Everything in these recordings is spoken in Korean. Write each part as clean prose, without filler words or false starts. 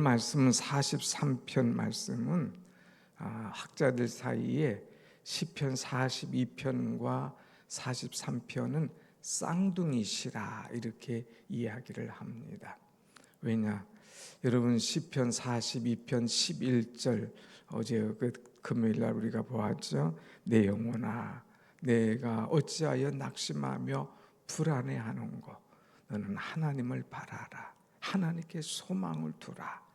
말씀은 43편 말씀은 학자들 사이에 시편 42편과 43편은 쌍둥이시라 이렇게 이야기를 합니다. 왜냐? 여러분 시편 42편 11절 어제 금요일 날 우리가 보았죠. 내 영혼아 내가 어찌하여 낙심하며 불안해하는고 너는 하나님을 바라라. 하나님께 소망을 두라.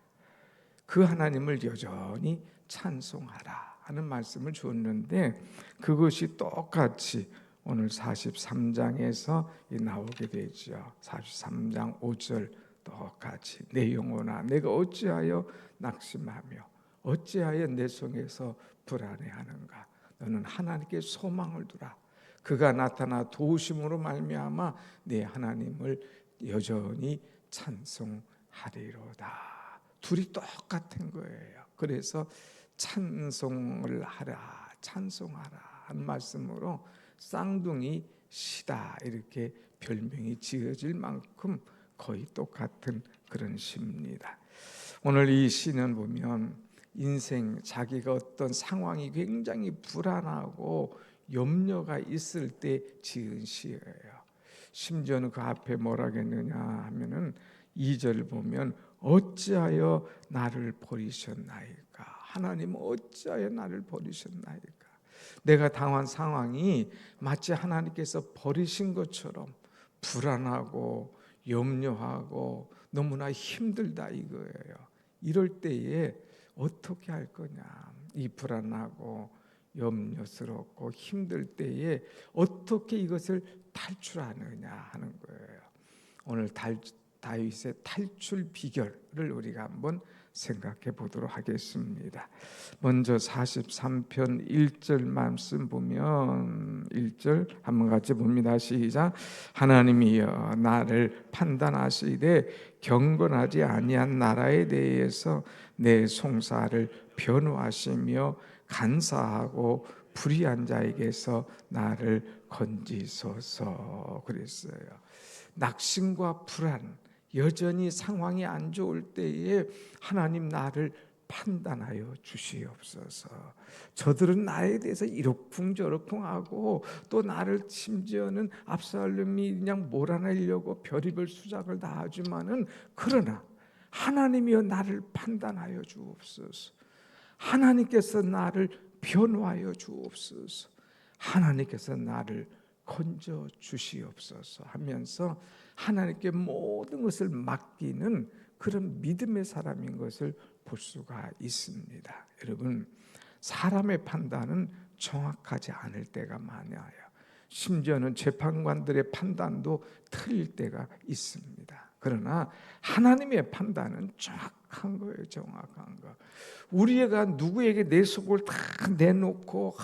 그 하나님을 여전히 찬송하라 하는 말씀을 주었는데 그것이 똑같이 오늘 43장에서 나오게 되죠. 43장 5절 똑같이 내 영혼아 내가 어찌하여 낙심하며 어찌하여 내 속에서 불안해하는가 너는 하나님께 소망을 두라. 그가 나타나 도우심으로 말미암아 내 하나님을 여전히 찬송하리로다. 둘이 똑같은 거예요. 그래서 찬송을 하라, 찬송하라 한 말씀으로 쌍둥이 시다 이렇게 별명이 지어질 만큼 거의 똑같은 그런 시입니다. 오늘 이 시는 보면 인생 자기가 어떤 상황이 굉장히 불안하고 염려가 있을 때 지은 시예요. 심지어는 그 앞에 뭐라겠느냐 하면은 2절 보면 어찌하여 나를 버리셨나이까. 하나님 어찌하여 나를 버리셨나이까. 내가 당한 상황이 마치 하나님께서 버리신 것처럼 불안하고 염려하고 너무나 힘들다 이거예요. 이럴 때에 어떻게 할 거냐. 이 불안하고 염려스럽고 힘들 때에 어떻게 이것을 탈출하느냐 하는 거예요. 오늘 다윗의 탈출 비결을 우리가 한번 생각해 보도록 하겠습니다. 먼저 43편 1절 말씀 보면 1절 한번 같이 봅니다. 시작. 하나님이여 나를 판단하시되 경건하지 아니한 나라에 대해서 내 송사를 변호하시며 간사하고 불의한 자에게서 나를 건지소서 그랬어요. 낙심과 불안, 여전히 상황이 안 좋을 때에 하나님 나를 판단하여 주시옵소서. 저들은 나에 대해서 이러쿵저러쿵하고 또 나를 심지어는 압살롬이 그냥 몰아내려고 별의별 수작을 다 하지만은 그러나 하나님이여 나를 판단하여 주옵소서. 하나님께서 나를 변호하여 주옵소서. 하나님께서 나를 건져 주시옵소서 하면서 하나님께 모든 것을 맡기는 그런 믿음의 사람인 것을 볼 수가 있습니다. 여러분, 사람의 판단은 정확하지 않을 때가 많아요. 심지어는 재판관들의 판단도 틀릴 때가 있습니다. 그러나 하나님의 판단은 정확한 거예요. 정확한 거. 우리가 누구에게 내 속을 다 내놓고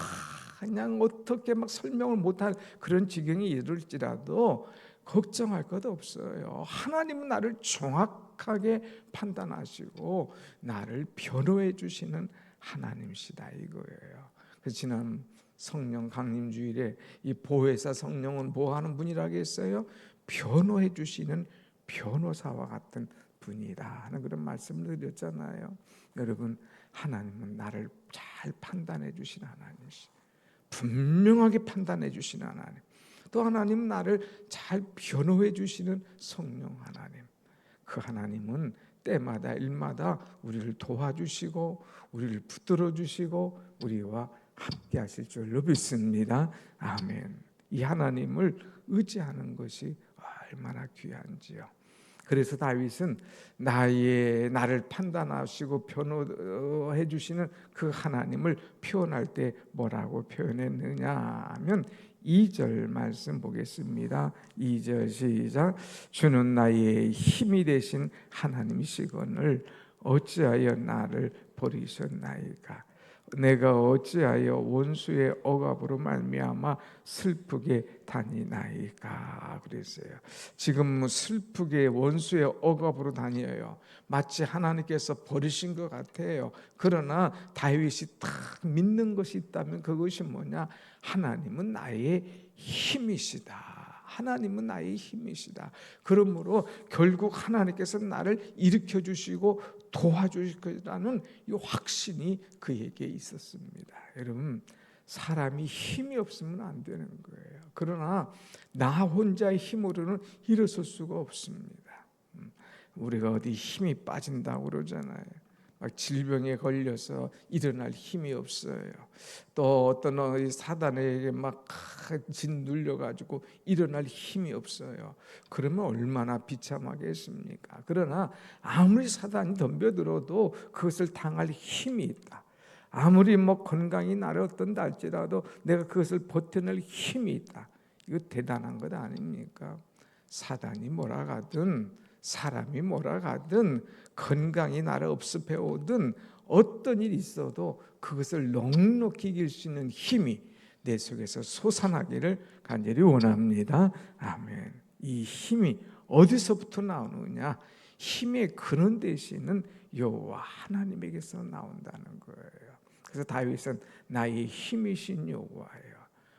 그냥 어떻게 막 설명을 못할 그런 지경에 이를지라도 걱정할 것 없어요. 하나님은 나를 정확하게 판단하시고 나를 변호해 주시는 하나님이시다 이거예요. 그래서 지난 성령 강림주일에 이 보혜사 성령은 뭐 하는 분이라고 했어요? 변호해 주시는 변호사와 같은 분이다 하는 그런 말씀을 드렸잖아요. 여러분, 하나님은 나를 잘 판단해 주시는 하나님이시다. 분명하게 판단해 주시는 하나님. 또 하나님은 나를 잘 변호해 주시는 성령 하나님. 그 하나님은 때마다 일마다 우리를 도와주시고 우리를 붙들어 주시고 우리와 함께 하실 줄로 믿습니다. 아멘. 이 하나님을 의지하는 것이 얼마나 귀한지요. 그래서 다윗은 나를 판단하시고 변호해 주시는 그 하나님을 표현할 때 뭐라고 표현했느냐 하면 2절 말씀 보겠습니다. 2절 시작. 주는 나의 힘이 되신 하나님이시거늘 어찌하여 나를 버리셨나이까. 내가 어찌하여 원수의 억압으로 말미암아 슬프게 다니나이까 그랬어요. 지금 슬프게 원수의 억압으로 다녀요. 마치 하나님께서 버리신 것 같아요. 그러나 다윗이 딱 믿는 것이 있다면 그것이 뭐냐? 하나님은 나의 힘이시다. 하나님은 나의 힘이시다. 그러므로 결국 하나님께서 나를 일으켜 주시고 도와주실 거라는 이 확신이 그에게 있었습니다. 여러분, 사람이 힘이 없으면 안 되는 거예요. 그러나 나 혼자의 힘으로는 일어설 수가 없습니다. 우리가 어디 힘이 빠진다고 그러잖아요. 막 질병에 걸려서 일어날 힘이 없어요. 또 어떤 사단에게 막 짓눌려 가지고 일어날 힘이 없어요. 그러면 얼마나 비참하겠습니까? 그러나 아무리 사단이 덤벼들어도 그것을 당할 힘이 있다. 아무리 건강이 나를 어떤다 할지라도 내가 그것을 버텨낼 힘이 있다. 이거 대단한 것 아닙니까? 사단이 뭐라 가든 사람이 뭐라 가든 건강이 나를 업습해 오든 어떤 일이 있어도 그것을 넉넉히 이길 수 있는 힘이 내 속에서 솟아나기를 간절히 원합니다. 아멘. 이 힘이 어디서부터 나오느냐? 힘의 근원 되시는 여호와 하나님에게서 나온다는 거예요. 그래서 다윗은 나의 힘이신 여호와예요.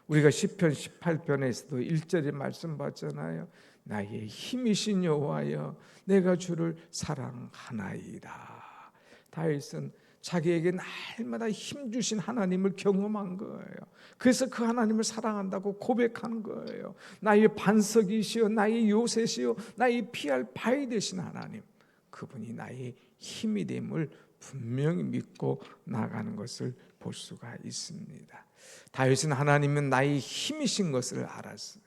우리가 시편 18편에서도 1절에 말씀 봤잖아요. 나의 힘이신 여호와여 내가 주를 사랑하나이다. 다윗은 자기에게 날마다 힘 주신 하나님을 경험한 거예요. 그래서 그 하나님을 사랑한다고 고백하는 거예요. 나의 반석이시여 나의 요새시여 나의 피할 바위 되신 하나님, 그분이 나의 힘이 됨을 분명히 믿고 나가는 것을 볼 수가 있습니다. 다윗은 하나님은 나의 힘이신 것을 알았어요.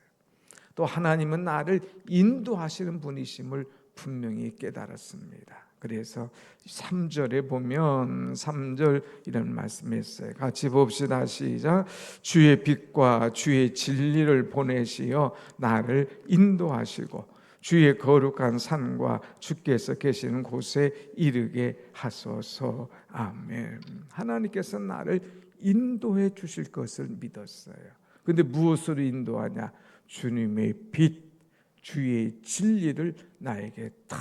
또 하나님은 나를 인도하시는 분이심을 분명히 깨달았습니다. 그래서 3절에 보면 3절 이런 말씀했어요. 같이 봅시다. 시작. 주의 빛과 주의 진리를 보내시어 나를 인도하시고 주의 거룩한 산과 주께서 계시는 곳에 이르게 하소서. 아멘. 하나님께서 나를 인도해 주실 것을 믿었어요. 근데 무엇으로 인도하냐? 주님의 빛, 주의 진리를 나에게 다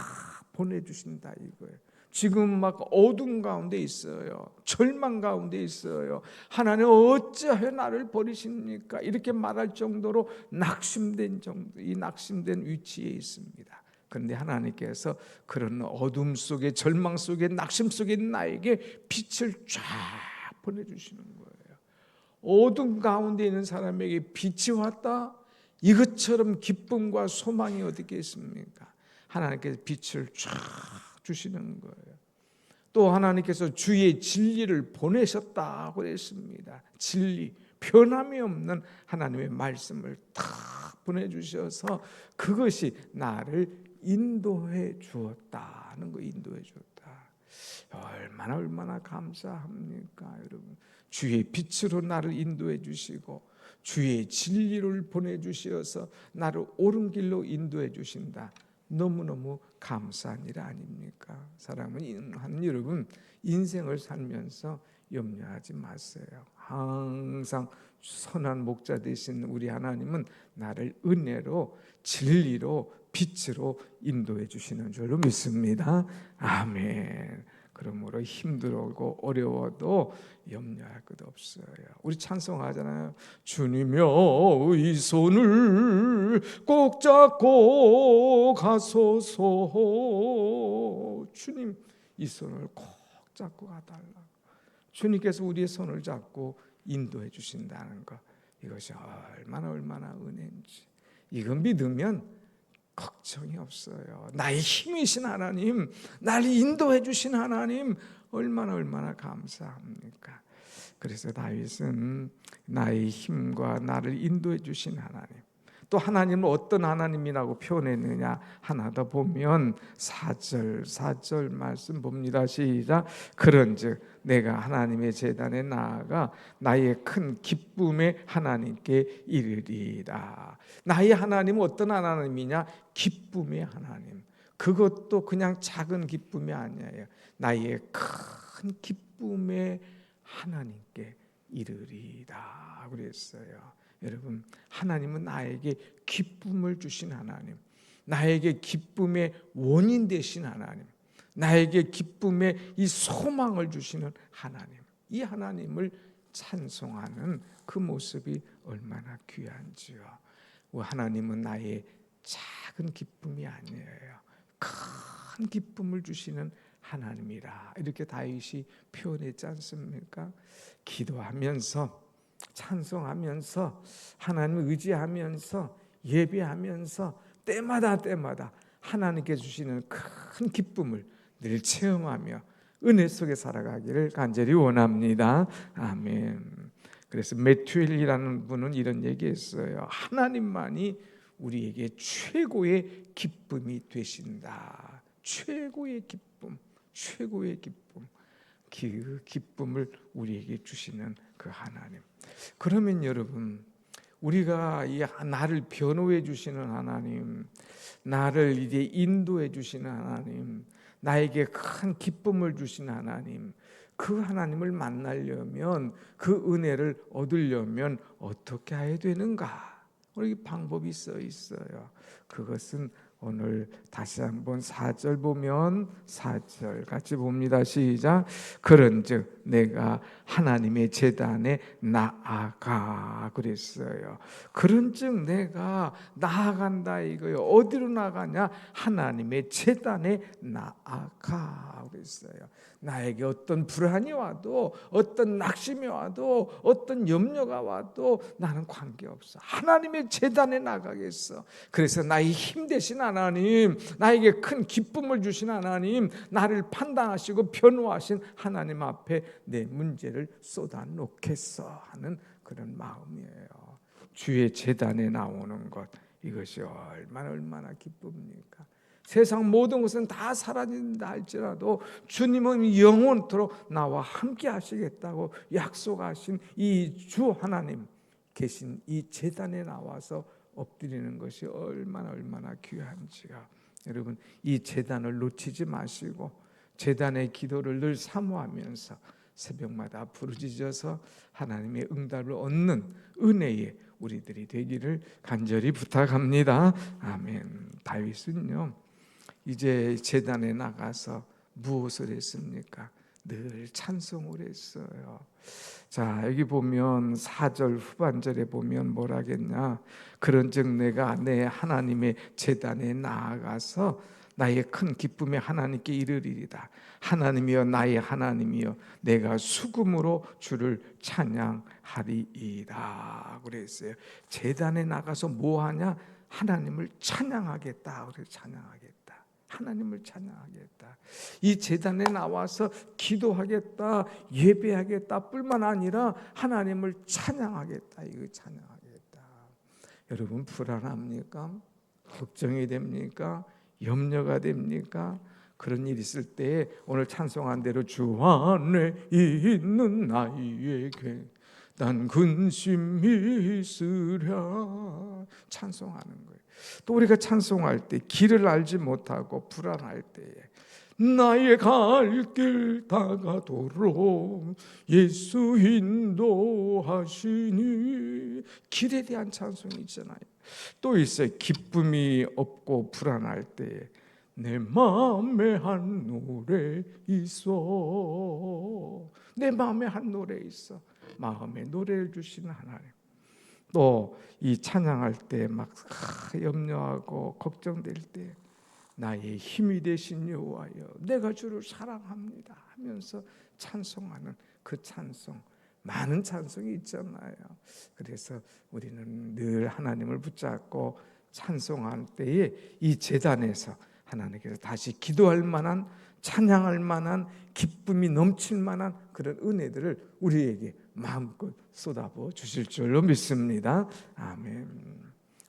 보내주신다 이거예요. 지금 막 어둠 가운데 있어요. 절망 가운데 있어요. 하나님 어찌하여 나를 버리십니까? 이렇게 말할 정도로 낙심된 정도, 이 낙심된 위치에 있습니다. 그런데 하나님께서 그런 어둠 속에, 절망 속에, 낙심 속에 나에게 빛을 쫙 보내주시는 거예요. 어둠 가운데 있는 사람에게 빛이 왔다? 이것처럼 기쁨과 소망이 어디 있겠습니까? 하나님께서 빛을 쫙 주시는 거예요. 또 하나님께서 주의 진리를 보내셨다고 했습니다. 진리, 변함이 없는 하나님의 말씀을 다 보내주셔서 그것이 나를 인도해 주었다는 거, 인도해 주었다. 얼마나 감사합니까, 여러분? 주의 빛으로 나를 인도해 주시고 주의 진리를 보내주셔서 나를 옳은 길로 인도해 주신다. 너무너무 감사한 일 아닙니까? 사랑하는 여러분, 인생을 살면서 염려하지 마세요. 항상 선한 목자 되신 우리 하나님은 나를 은혜로, 진리로, 빛으로 인도해 주시는 줄로 믿습니다. 아멘. 그러므로 힘들고 어려워도 염려할 것 없어요. 우리 찬송하잖아요. 주님여 이 손을 꼭 잡고 가소서. 주님 이 손을 꼭 잡고 가달라고. 주님께서 우리의 손을 잡고 인도해 주신다는 것, 이것이 얼마나 은혜인지. 이거 믿으면 걱정이 없어요. 나의 힘이신 하나님, 나를 인도해 주신 하나님, 얼마나 감사합니까? 그래서 다윗은 나의 힘과 나를 인도해 주신 하나님, 또 하나님은 어떤 하나님이라고 표현했느냐 하나 더 보면 4절 말씀 봅니다. 시작. 그런즉 내가 하나님의 제단에 나아가 나의 큰 기쁨의 하나님께 이르리라. 나의 하나님은 어떤 하나님이냐? 기쁨의 하나님. 그것도 그냥 작은 기쁨이 아니에요. 나의 큰 기쁨의 하나님께 이르리라 그랬어요. 여러분, 하나님은 나에게 기쁨을 주신 하나님, 나에게 기쁨의 원인 되신 하나님, 나에게 기쁨의 이 소망을 주시는 하나님, 이 하나님을 찬송하는 그 모습이 얼마나 귀한지요. 하나님은 나의 작은 기쁨이 아니에요. 큰 기쁨을 주시는 하나님이라 이렇게 다윗이 표현했지 않습니까? 기도하면서 찬송하면서 하나님을 의지하면서 예배하면서 때마다 하나님께 주시는 큰 기쁨을 늘 체험하며 은혜 속에 살아가기를 간절히 원합니다. 아멘. 그래서 매튜엘이라는 분은 이런 얘기했어요. 하나님만이 우리에게 최고의 기쁨이 되신다. 최고의 기쁨, 최고의 기쁨. 그 기쁨을 우리에게 주시는 그 하나님. 그러면 여러분, 우리가 이 나를 변호해 주시는 하나님, 나를 이제 인도해 주시는 하나님, 나에게 큰 기쁨을 주시는 하나님, 그 하나님을 만나려면, 그 은혜를 얻으려면 어떻게 해야 되는가? 우리 방법이 써 있어요. 그것은 오늘 다시 한번 4절 보면 4절 같이 봅니다. 시작. 그런즉 내가 하나님의 제단에 나아가 그랬어요. 그런즉 내가 나아간다 이거예요. 어디로 나가냐? 하나님의 제단에 나아가 그랬어요. 나에게 어떤 불안이 와도 어떤 낙심이 와도 어떤 염려가 와도 나는 관계없어. 하나님의 제단에 나가겠어. 그래서 나의 힘 되신 하나님, 나에게 큰 기쁨을 주신 하나님, 나를 판단하시고 변호하신 하나님 앞에 내 문제를 쏟아놓겠어 하는 그런 마음이에요. 주의 제단에 나오는 것, 이것이 얼마나 기쁩니까? 세상 모든 것은 다 사라진다 할지라도 주님은 영원토록 나와 함께 하시겠다고 약속하신 이 주 하나님 계신 이 제단에 나와서 엎드리는 것이 얼마나 귀한지가. 여러분, 이 제단을 놓치지 마시고 제단의 기도를 늘 사모하면서 새벽마다 부르짖어서 하나님의 응답을 얻는 은혜의 우리들이 되기를 간절히 부탁합니다. 아멘. 다윗은요, 이제 제단에 나가서 무엇을 했습니까? 늘 찬송을 했어요. 자, 여기 보면 4절 후반절에 보면 뭐라겠냐? 그런즉 내가 내 하나님의 제단에 나아가서 나의 큰 기쁨에 하나님께 이르리이다. 하나님이여 나의 하나님이여 내가 수금으로 주를 찬양하리이다 그랬어요. 제단에 나가서 뭐 하냐? 하나님을 찬양하겠다. 그래서 찬양하겠다. 하나님을 찬양하겠다. 이 제단에 나와서 기도하겠다, 예배하겠다 뿐만 아니라 하나님을 찬양하겠다. 이거 찬양하겠다. 여러분, 불안합니까? 걱정이 됩니까? 염려가 됩니까? 그런 일 있을 때 오늘 찬송한 대로 주 안에 있는 나에게 난 근심이 있으랴 찬송하는 거예요. 또 우리가 찬송할 때 길을 알지 못하고 불안할 때에 나의 갈 길 다가도록 예수 인도하시니 길에 대한 찬송이 있잖아요. 또 있어요. 기쁨이 없고 불안할 때에 내 마음에 한 노래 있어. 내 마음에 한 노래 있어. 마음에 노래를 주시는 하나님. 또 이 찬양할 때 막 염려하고 걱정될 때 나의 힘이 되신 여호와여 내가 주를 사랑합니다 하면서 찬송하는 그 찬송, 많은 찬송이 있잖아요. 그래서 우리는 늘 하나님을 붙잡고 찬송할 때에 이 제단에서 하나님께서 다시 기도할 만한, 찬양할 만한, 기쁨이 넘칠 만한 그런 은혜들을 우리에게 마음껏 쏟아부어 주실 줄로 믿습니다. 아멘.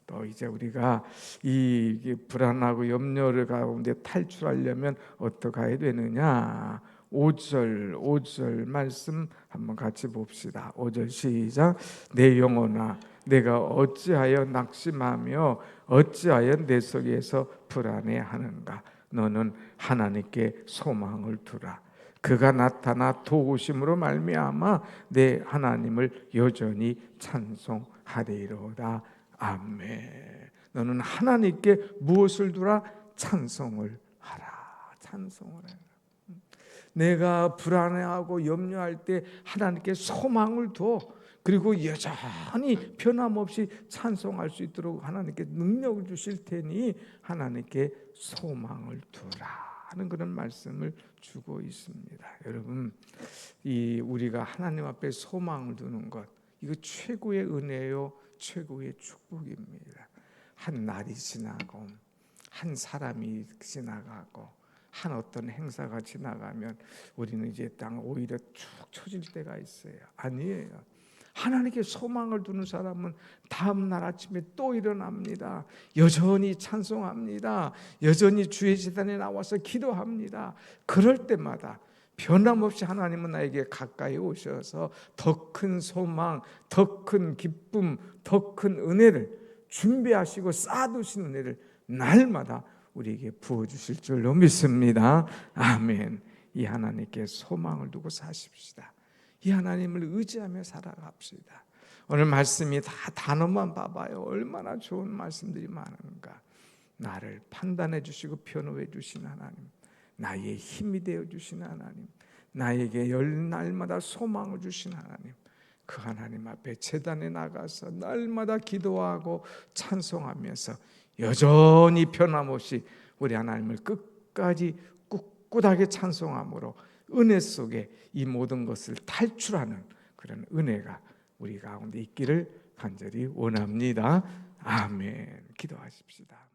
또 이제 우리가 이 불안하고 염려를 가운데 탈출하려면 어떻게 해야 되느냐? 5절 말씀 한번 같이 봅시다. 5절 시작. 내 영혼아 내가 어찌하여 낙심하며 어찌하여 내 속에서 불안해하는가? 너는 하나님께 소망을 두라. 그가 나타나 도우심으로 말미암아 내 하나님을 여전히 찬송하리로다. 아멘. 너는 하나님께 무엇을 두라? 찬송을 하라. 찬송을 하라. 내가 불안해하고 염려할 때 하나님께 소망을 둬. 그리고 여전히 변함없이 찬송할 수 있도록 하나님께 능력을 주실 테니 하나님께 소망을 두라는 그런 말씀을 주고 있습니다. 여러분, 이 우리가 하나님 앞에 소망을 두는 것, 이거 최고의 은혜요, 최고의 축복입니다. 한 날이 지나고 한 사람이 지나가고 한 어떤 행사가 지나가면 우리는 이제 땅 오히려 축 처질 때가 있어요. 아니에요. 하나님께 소망을 두는 사람은 다음 날 아침에 또 일어납니다. 여전히 찬송합니다. 여전히 주의 제단에 나와서 기도합니다. 그럴 때마다 변함없이 하나님은 나에게 가까이 오셔서 더 큰 소망, 더 큰 기쁨, 더 큰 은혜를 준비하시고 쌓아두신 은혜를 날마다 우리에게 부어주실 줄로 믿습니다. 아멘. 이 하나님께 소망을 두고 사십시다. 이 하나님을 의지하며 살아갑시다. 오늘 말씀이 다 단어만 봐봐요. 얼마나 좋은 말씀들이 많은가. 나를 판단해 주시고 변호해 주신 하나님, 나의 힘이 되어 주신 하나님, 나에게 날마다 소망을 주신 하나님, 그 하나님 앞에 제단에 나가서 날마다 기도하고 찬송하면서 여전히 변함없이 우리 하나님을 끝까지 꿋꿋하게 찬송함으로 은혜 속에 이 모든 것을 탈출하는 그런 은혜가 우리 가운데 있기를 간절히 원합니다. 아멘. 기도하십시다.